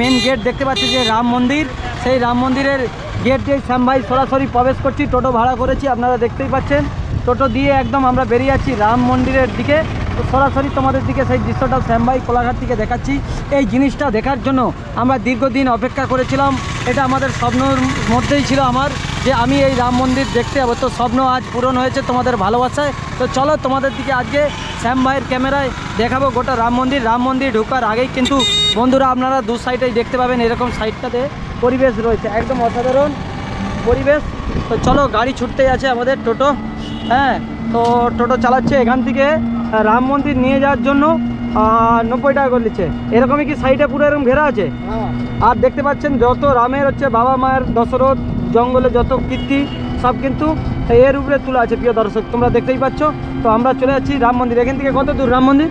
Main gate দেখতে পাচ্ছি যে রাম মন্দির, সেই রাম মন্দিরের গেট দিয়ে শ্যাম ভাই সরাসরি প্রবেশ করছি। টোটো ভাড়া করেছি, আপনারা দেখতেই পাচ্ছেন। টোটো দিয়ে একদম আমরা বেরিয়ে যাচ্ছি রাম মন্দিরের দিকে। তো সরাসরি তোমাদের দিকে সেই দৃশ্যটা শ্যাম ভাই কোলাঘাট থেকে দেখাচ্ছি। এই জিনিসটা দেখার জন্য আমরা দীর্ঘদিন অপেক্ষা করেছিলাম। এটা আমাদের স্বপ্নের মধ্যেই ছিল আমার, যে আমি এই রাম মন্দির দেখতে যাবো। তো স্বপ্ন আজ পূরণ হয়েছে তোমাদের ভালোবাসায়। তো চলো তোমাদের দিকে আজকে শ্যাম ভাইয়ের ক্যামেরায় দেখাবো গোটা রাম মন্দির। রাম মন্দির ঢোকার আগেই কিন্তু বন্ধুরা আপনারা দু সাইডেই দেখতে পাবেন এরকম সাইডটাতে পরিবেশ রয়েছে, একদম অসাধারণ পরিবেশ। তো চলো গাড়ি ছুটতেই আছে আমাদের টোটো। হ্যাঁ, তো টোটো চালাচ্ছে এখান থেকে রাম মন্দির নিয়ে যাওয়ার জন্য 90 টাকা করে নিচ্ছে। এরকমই কি সাইডে পুরো এরকম ঘেরা আছে। আর দেখতে পাচ্ছেন যত রামের হচ্ছে বাবা মায়ের দশরথ জঙ্গলে যত কীর্তি সব কিন্তু এর উপরে তোলা আছে। প্রিয় দর্শক তোমরা দেখতেই পাচ্ছ। তো আমরা চলে যাচ্ছি রাম মন্দির। এখান থেকে কত দূর রাম মন্দির?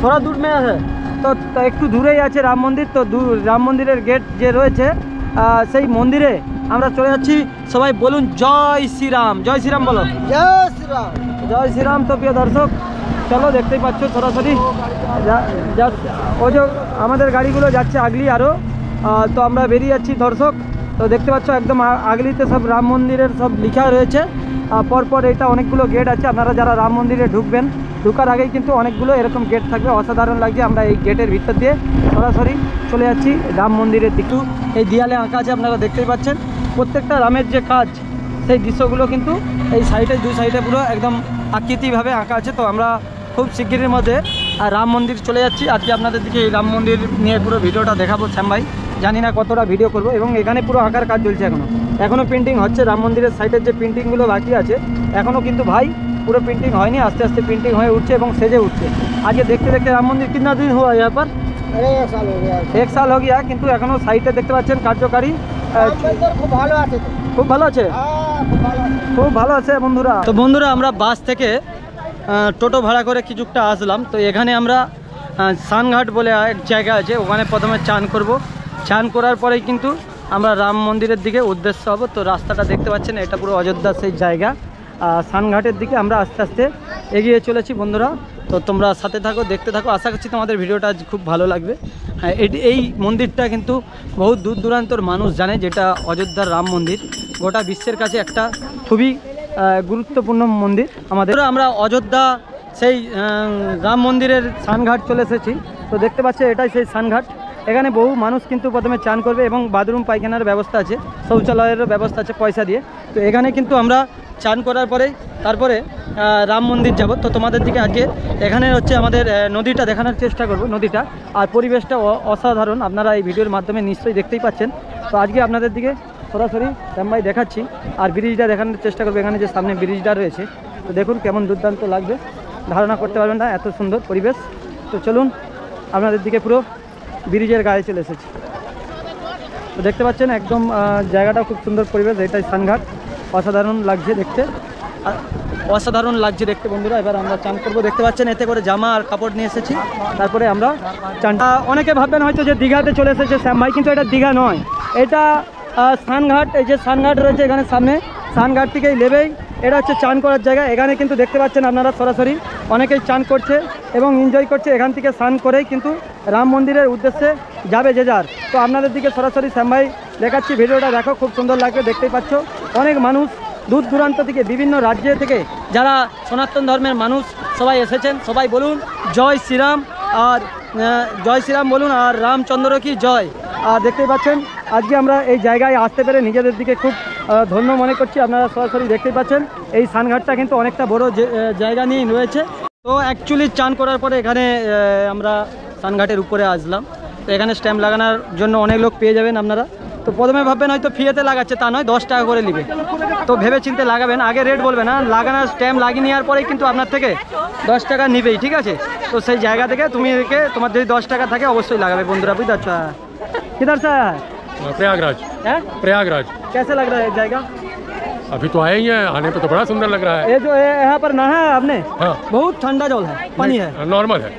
थोड़ा दूर में है। तो একটু দূরেই আছে রাম মন্দির। তো রাম মন্দিরের গেট যে রয়েছে সেই মন্দিরে আমরা চলে যাচ্ছি। সবাই বলুন জয় শ্রীরাম। জয় শ্রীরাম বলো। জয় শ্রীরাম। জয় শ্রীরাম। তো প্রিয় দর্শক চলো দেখতেই পাচ্ছ সরাসরি ওই যে আমাদের গাড়িগুলো যাচ্ছে আগলি আরও। তো আমরা বেরিয়ে যাচ্ছি দর্শক। তো দেখতে পাচ্ছ একদম আগলিতে সব রাম মন্দিরের সব লেখা রয়েছে। পরপর এটা অনেকগুলো গেট আছে। আপনারা যারা রাম মন্দিরে ঢুকবেন ঢুকার আগেই কিন্তু অনেকগুলো এরকম গেট থাকবে। অসাধারণ লাগছে। আমরা এই গেটের ভিতর দিয়ে সরাসরি চলে যাচ্ছি রাম মন্দিরের দিকে। এই দেয়ালে আঁকা আছে, আপনারা দেখতেই পাচ্ছেন প্রত্যেকটা রামের যে কাজ সেই দৃশ্যগুলো কিন্তু এই সাইডে দুই সাইডে পুরো একদম আকৃতিভাবে আঁকা আছে। তো আমরা খুব শিগগিরের মধ্যে রাম মন্দির চলে যাচ্ছি। আজকে আপনাদের দিকে এই রাম মন্দির নিয়ে পুরো ভিডিওটা দেখাবো শ্যাম ভাই। জানি না কতটা ভিডিও করব। এবং এখানে পুরো আঁকার কাজ চলছে এখনও পেন্টিং হচ্ছে। রাম মন্দিরের সাইডের যে পেন্টিংগুলো বাকি আছে এখনও কিন্তু ভাই पूरा पेंटिंग হয়নি, আস্তে আস্তে পেন্টিং হয়ে উঠছে এবং সেজে উঠছে। আজকে দেখতে দেখতে রাম মন্দির কিतना दिन हुआ यहाँ पर? 1 साल हो गया। কিন্তু এখনো সাইডে দেখতে পাচ্ছেন কার্যকারী খুব ভালো আছে। খুব ভালো আছে, খুব ভালো আছে বন্ধুরা। তো বন্ধুরা আমরা বাস থেকে টোটো ভাড়া করে কিছুটা আসলাম। তো এখানে আমরা সানঘাট বলে এক জায়গা আছে, ওখানে প্রথমে চান করব। চান করার পরেই কিন্তু আমরা রাম মন্দিরের দিকে উদ্দেশ্য হব। তো রাস্তাটা দেখতে পাচ্ছেন এটা পুরো অযোধ্যার সেই জায়গা। সানঘাটের দিকে আমরা আস্তে আস্তে এগিয়ে চলেছি বন্ধুরা। তো তোমরা সাথে থাকো, দেখতে থাকো। আশা করছি তোমাদের ভিডিওটা আজ খুব ভালো লাগবে। হ্যাঁ, এই মন্দিরটা কিন্তু বহু দূর দূরান্তর মানুষ জানে, যেটা অযোধ্যার রাম মন্দির গোটা বিশ্বের কাছে একটা খুবই গুরুত্বপূর্ণ মন্দির আমাদের। আমরা অযোধ্যা সেই রাম মন্দিরের সানঘাট চলে এসেছি। তো দেখতে পাচ্ছি এটাই সেই সানঘাট। এখানে বহু মানুষ কিন্তু প্রথমে চান করবে এবং বাথরুম পায়খানার ব্যবস্থা আছে, শৌচালয়েরও ব্যবস্থা আছে পয়সা দিয়ে। তো এখানে কিন্তু আমরা চান করার পরেই তারপরে রাম মন্দির যাব। তো তোমাদের দিকে আজকে এখানে হচ্ছে আমাদের নদীটা দেখানোর চেষ্টা করব, নদীটা আর পরিবেশটা অসাধারণ। আপনারা এই ভিডিওর মাধ্যমে নিশ্চয়ই দেখতেই পাচ্ছেন। তো আজকে আপনাদের দিকে সরাসরি শ্যাম ভাই দেখাচ্ছি আর ব্রিজটা দেখানোর চেষ্টা করবো। এখানে যে সামনে ব্রিজটা রয়েছে তো দেখুন কেমন দুর্দান্ত লাগবে, ধারণা করতে পারবেন না এত সুন্দর পরিবেশ। তো চলুন আপনাদের দিকে পুরো ব্রিজের গায়ে চলে এসেছি। তো দেখতে পাচ্ছেন একদম জায়গাটা খুব সুন্দর পরিবেশ। এটাই সানঘাট। অসাধারণ লাগছে দেখতে, অসাধারণ লাগছে দেখতে বন্ধুরা। এবার আমরা চান করবো। দেখতে পাচ্ছেন এতে করে জামা আর কাপড় নিয়ে এসেছি। তারপরে আমরা চানটা, অনেকে ভাববেন হয়তো যে দীঘাতে চলে এসেছে শ্যাম ভাই, কিন্তু এটা দীঘা নয়, এটা সানঘাট। এই যে সানঘাট রয়েছে এখানে সামনে, সানঘাট থেকেই লেবেই এটা হচ্ছে চান করার জায়গা। এখানে কিন্তু দেখতে পাচ্ছেন আপনারা সরাসরি অনেকেই চান করছে এবং এনজয় করছে। এখান থেকে স্নান করেই কিন্তু রাম মন্দিরের উদ্দেশ্যে যাবে যে যার। তো আপনাদের দিকে সরাসরি শ্যাম ভাই দেখাচ্ছি, ভিডিওটা দেখো, খুব সুন্দর লাগবে। দেখতেই পাচ্ছ অনেক মানুষ দূর দূরান্ত থেকে, বিভিন্ন রাজ্য থেকে যারা সনাতন ধর্মের মানুষ সবাই এসেছেন। সবাই বলুন জয় শ্রীরাম, আর জয় শ্রীরাম বলুন, আর রামচন্দ্র কি জয়। আর দেখতেই পাচ্ছেন আজকে আমরা এই জায়গায় আসতে পেরে নিজেদের দিকে খুব ধন্য মনে করছি। আপনারা সরাসরি দেখতেই পাচ্ছেন এই সানঘাটটা কিন্তু অনেকটা বড় জায়গা নিয়েই রয়েছে। তো অ্যাকচুয়ালি চান করার পরে এখানে আমরা সানঘাটের উপরে আসলাম। তো এখানে স্ট্যাম্প লাগানোর জন্য অনেক লোক পেয়ে যাবেন আপনারা। তো প্রথমে ভাববেন হয়তো ফ্রিতে লাগাচ্ছে, তা নয়, 10 টাকা করে নেবে। তো ভেবে চিন্তে লাগাবেন, আগে রেট বলবেন না। লাগানোর স্ট্যাম্প লাগিয়ে নেওয়ার পরেই কিন্তু আপনার থেকে 10 টাকা নেবেই, ঠিক আছে। তো সেই জায়গা থেকে তোমার যদি 10 টাকা থাকে অবশ্যই লাগাবে বন্ধুরা, বুঝতে পারছো। किधर से आया है? प्रयागराज है? प्रयागराज। कैसे लग रहा है जाएगा? अभी तो आए ही हैं, आने पे तो बड़ा सुंदर लग रहा है। ये जो यहाँ पर नहा है आपने? हाँ। बहुत ठंडा जल है, पानी है, नॉर्मल है।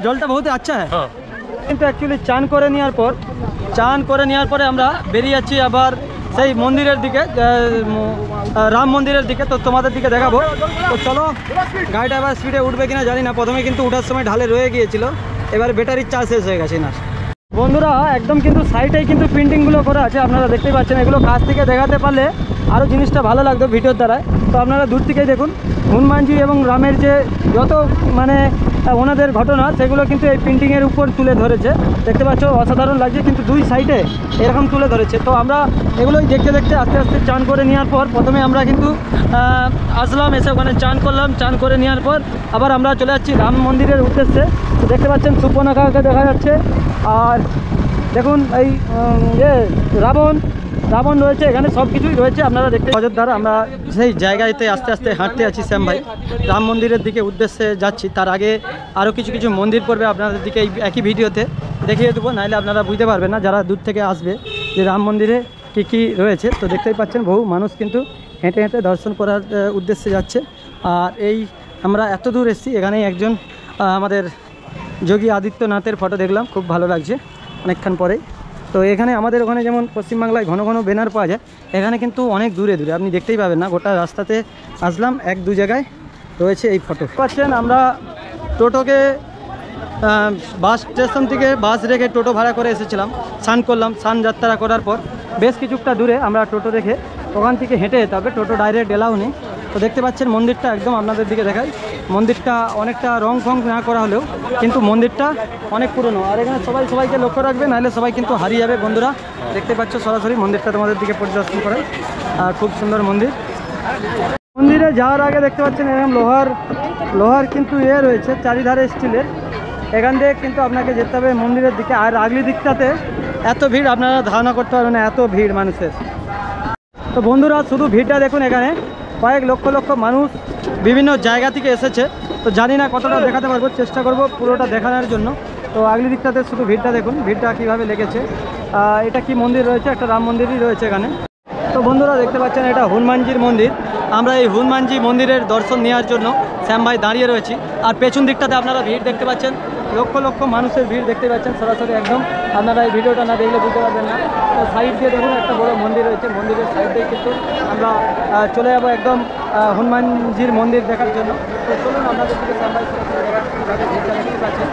জলটা बहुत अच्छा है। हाँ। কিন্তু অ্যাকচুয়ালি চান করে নেওয়ার পরে আমরা বেরিয়ে যাচ্ছি আবার সেই মন্দিরের দিকে, রাম মন্দিরের দিকে। তো তোমাদের দিকে দেখাবো। তো চলো, গাড়িটা আবার স্পিডে উঠবে কিনা জানি না। প্রথমে কিন্তু ওঠার সময় ঢালে রয়ে গিয়েছিল, এবার ব্যাটারির চার্জ শেষ হয়ে গেছে না। বন্ধুরা একদম কিন্তু সাইডেই কিন্তু প্রিন্টিংগুলো করা আছে, আপনারা দেখতেই পাচ্ছেন। এগুলো কাছ থেকে দেখাতে পারলে আরও জিনিসটা ভালো লাগতো ভিডিওর দ্বারা। তো আপনারা দূর থেকেই দেখুন হনুমানজি এবং রামের যে যত মানে ওনাদের ঘটনা সেগুলো কিন্তু এই প্রিন্টিংয়ের উপর তুলে ধরেছে। দেখতে পাচ্ছ অসাধারণ লাগছে, কিন্তু দুই সাইডে এরকম তুলে ধরেছে। তো আমরা এগুলোই দেখতে দেখতে আস্তে আস্তে চান করে নেওয়ার পর প্রথমে আমরা কিন্তু আসলাম, এসে ওখানে চান করলাম। চান করে নেওয়ার পর আবার আমরা চলে যাচ্ছি রাম মন্দিরের উদ্দেশ্যে। তো দেখতে পাচ্ছেন সুপর্ণখাকে দেখা যাচ্ছে, আর দেখুন এই রাবণ রয়েছে, এখানে সব কিছুই রয়েছে আপনারা দেখতে। অযোধ্যার আমরা সেই জায়গাতে আস্তে আস্তে হাঁটতে আছি শ্যাম ভাই, রাম মন্দিরের দিকে উদ্দেশ্যে যাচ্ছি। তার আগে আরও কিছু কিছু মন্দির পড়বে আপনাদের দিকে এই একই ভিডিওতে দেখিয়ে দেবো, নাহলে আপনারা বুঝতে পারবেন না যারা দূর থেকে আসবে যে রাম মন্দিরে কী কী রয়েছে। তো দেখতেই পাচ্ছেন বহু মানুষ কিন্তু হেঁটে হেঁটে দর্শন করার উদ্দেশ্যে যাচ্ছে। আর এই আমরা এত দূর এসেছি, এখানেই একজন আমাদের যোগী আদিত্যনাথের ফটো দেখলাম, খুব ভালো লাগছে অনেকক্ষণ পরেই। তো এখানে আমাদের ওখানে যেমন পশ্চিমবাংলায় ঘন ঘন ব্যানার পাওয়া যায়, এখানে কিন্তু অনেক দূরে দূরে আপনি দেখতেই পাবেন না। গোটা রাস্তাতে আসলাম, এক দু জায়গায় রয়েছে এই ফটো পাচ্ছেন। আমরা টোটোকে বাস স্টেশন থেকে বাস রেখে টোটো ভাড়া করে এসেছিলাম, স্নান করলাম। স্নান যাত্রা করার পর বেশ কিছুটা দূরে আমরা টোটো রেখে ওখান থেকে হেঁটে যেতে হবে, টোটো ডাইরেক্ট এলাও নেই। তো দেখতে পাচ্ছেন মন্দিরটা একদম আপনাদের দিকে দেখাই। মন্দিরটা অনেকটা রং ফং না করা হলেও কিন্তু মন্দিরটা অনেক পুরনো। আর এখানে সবাইকে লক্ষ্য রাখবে, নাহলে সবাই কিন্তু হারিয়ে যাবে। বন্ধুরা দেখতে পাচ্ছ সরাসরি মন্দিরটা তোমাদের দিকে পরিদর্শন করে, আর খুব সুন্দর মন্দির। মন্দিরে যাওয়ার আগে দেখতে পাচ্ছেন এরকম লোহার কিন্তু রয়েছে চারিধারে স্টিলের। এখান থেকে কিন্তু আপনাকে যেতে হবে মন্দিরের দিকে। আর আগলি দিকটাতে এত ভিড় আপনারা ধারণা করতে পারবেন না, এত ভিড় মানুষের। তো বন্ধুরা শুধু ভিড়টা দেখুন, এখানে কয়েক লক্ষ লক্ষ মানুষ বিভিন্ন জায়গা থেকে এসেছে। তো জানি না কতটা দেখাতে পারবো, চেষ্টা করব পুরোটা দেখানোর জন্য। তো আগলি দিকটাতে শুধু ভিড়টা দেখুন, ভিড়টা কীভাবে লেগেছে। এটা কি মন্দির রয়েছে, একটা রাম মন্দিরই রয়েছে এখানে। তো বন্ধুরা দেখতে পাচ্ছেন এটা হনুমানজির মন্দির। আমরা এই হনুমানজি মন্দিরের দর্শন নেওয়ার জন্য শ্যাম ভাই দাঁড়িয়ে রয়েছি। আর পেছন দিকটাতে আপনারা ভিড় দেখতে পাচ্ছেন, লক্ষ লক্ষ মানুষের ভিড় দেখতে পাচ্ছেন সরাসরি একদম। আপনারা এই ভিডিওটা না দেখলে বুঝতে পারবেন না। তো সাইড দিয়ে দেখুন একটা বড় মন্দির রয়েছে, মন্দিরের সাইড দিয়ে কিন্তু আমরা চলে যাবো একদম হনুমানজির মন্দির দেখার জন্য। তো চলুন আপনাদের দিকে শ্যাম ভাই ভিড়টা দেখতে পাচ্ছেন।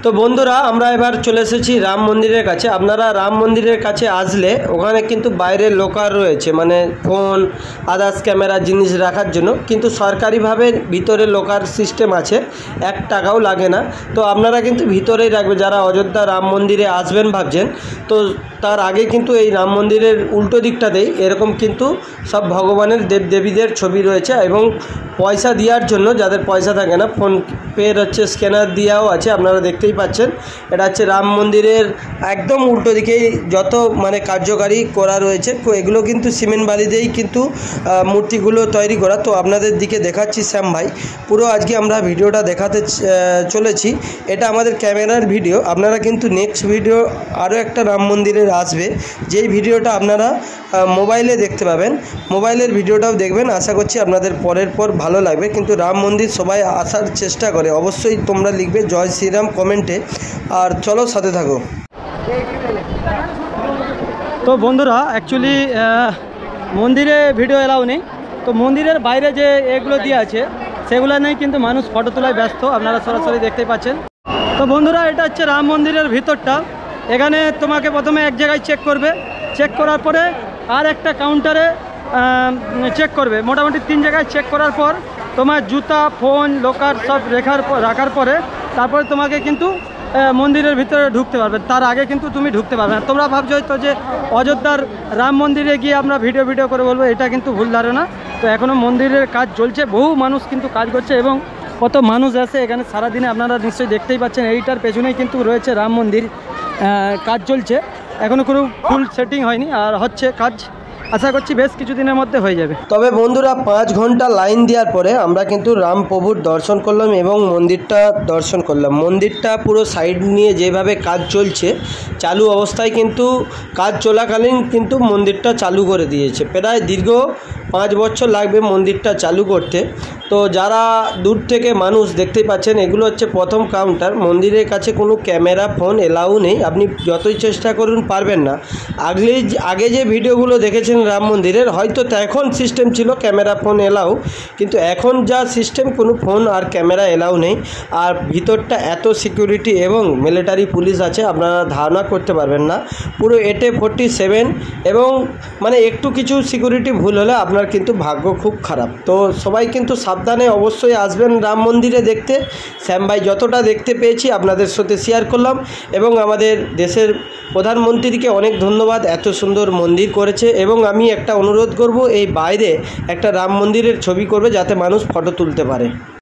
তো বন্ধুরা আমরা এবার চলে এসেছি রাম মন্দিরের কাছে। আপনারা রাম মন্দিরের কাছে আসলে ওখানে কিন্তু বাইরে লোকার রয়েছে, মানে ফোন আদার্স ক্যামেরা জিনিস রাখার জন্য, কিন্তু সরকারিভাবে ভিতরে লোকার সিস্টেম আছে, 1 টাকাও লাগে না। তো আপনারা কিন্তু ভিতরেই রাখবে যারা অযোধ্যা রাম মন্দিরে আসবেন ভাবছেন। তো তার আগে কিন্তু এই রাম মন্দিরের উল্টো দিকটাতেই এরকম কিন্তু সব ভগবানের দেবদেবীদের ছবি রয়েছে, এবং পয়সা দেওয়ার জন্য যাদের পয়সা থাকে না, ফোন পের হচ্ছে স্ক্যানার দেওয়াও আছে। আপনারা দেখতেই পাচ্ছেন এটা হচ্ছে রাম মন্দিরের একদম উল্টো দিকেই যত মানে কার্যকারী করা রয়েছে। তো এগুলো কিন্তু সিমেন্ট বালি দিয়েই কিন্তু মূর্তিগুলো তৈরি করা। তো আপনাদের দিকে দেখাচ্ছি শ্যাম ভাই, পুরো আজকে আমরা ভিডিওটা দেখাতে চলেছি। এটা আমাদের ক্যামেরার ভিডিও। আপনারা কিন্তু নেক্সট ভিডিও আরও একটা রাম মন্দিরের আসবে, যেই ভিডিওটা আপনারা মোবাইলে দেখতে পাবেন। মোবাইলের ভিডিওটাও দেখবেন, আশা করছি আপনাদের পরের পর ভালো লাগবে। কিন্তু রাম মন্দির সবাই আসার চেষ্টা করে, অবশ্যই তোমরা লিখবে জয় শ্রীরাম কমেন্টে। আর চলো সাথে থাকো। তো বন্ধুরা অ্যাকচুয়ালি মন্দিরে ভিডিও এলাও নেই। তো মন্দিরের বাইরে যে এগুলো দিয়ে আছে সেগুলো নেই, কিন্তু মানুষ ফটো তোলায় ব্যস্ত, আপনারা সরাসরি দেখতেই পাচ্ছেন। তো বন্ধুরা এটা হচ্ছে রাম মন্দিরের ভিতরটা। এখানে তোমাকে প্রথমে এক জায়গায় চেক করবে, চেক করার পরে আর একটা কাউন্টারে চেক করবে। মোটামুটি 3 জায়গায় চেক করার পর তোমার জুতা ফোন লোকার সব রাখার পরে তারপরে তোমাকে কিন্তু মন্দিরের ভিতরে ঢুকতে পারবে। তার আগে কিন্তু তুমি ঢুকতে পারবে না। তোমরা ভাবছো হয়তো যে অযোধ্যার রাম মন্দিরে গিয়ে আমরা ভিডিও করে বলবো, এটা কিন্তু ভুল ধারণা। তো এখনও মন্দিরের কাজ চলছে, বহু মানুষ কিন্তু কাজ করছে এবং কত মানুষ আসে এখানে সারাদিনে, আপনারা নিশ্চয়ই দেখতেই পাচ্ছেন। এইটার পেছনেই কিন্তু রয়েছে রাম মন্দির, কাজ চলছে এখনও কোনো ফুল সেটিং হয়নি, আর হচ্ছে কাজ। আশা করছি বেশ কিছুদিনের মধ্যে হয়ে যাবে। তবে বন্ধুরা 5 ঘন্টা লাইন দেওয়ার পরে আমরা কিন্তু রাম প্রভুর দর্শন করলাম এবং মন্দিরটা দর্শন করলাম। মন্দিরটা পুরো সাইড নিয়ে যেভাবে কাজ চলছে, চালু অবস্থায় কিন্তু কাজ চলাকালীন কিন্তু মন্দিরটা চালু করে দিয়েছে। প্রায় দীর্ঘ 5 বছর লাগবে মন্দিরটা চালু করতে। তো যারা দূর থেকে মানুষ দেখতেই পাচ্ছেন, এগুলো হচ্ছে প্রথম কাউন্টার। মন্দিরের কাছে কোনো ক্যামেরা ফোন এলাও নেই, আপনি যতই চেষ্টা করুন পারবেন না। আগে যে ভিডিওগুলো দেখেছেন রাম মন্দিরের, হয়তো তখন সিস্টেম ছিল ক্যামেরা ফোন এলাও, কিন্তু এখন যা সিস্টেম কোনো ফোন আর ক্যামেরা এলাও নেই। আর ভিতরটা এত সিকিউরিটি এবং মিলিটারি পুলিশ আছে, আপনারা ধারণা করতে পারবেন না। পুরো AK-47 এবং মানে একটু কিছু সিকিউরিটি ভুল হলে আপনার কিন্তু ভাগ্য খুব খারাপ। তো সবাই কিন্তু সাবধানে অবশ্যই আসবেন রাম মন্দিরে দেখতে। শ্যাম ভাই যতটা দেখতে পেয়েছি আপনাদের সাথে শেয়ার করলাম, এবং আমাদের দেশের প্রধানমন্ত্রীকে অনেক ধন্যবাদ, এত সুন্দর মন্দির করেছে। এবং আমি একটা অনুরোধ করব, এই বাইরে একটা রাম মন্দিরের ছবি করবে যাতে মানুষ ফটো তুলতে পারে।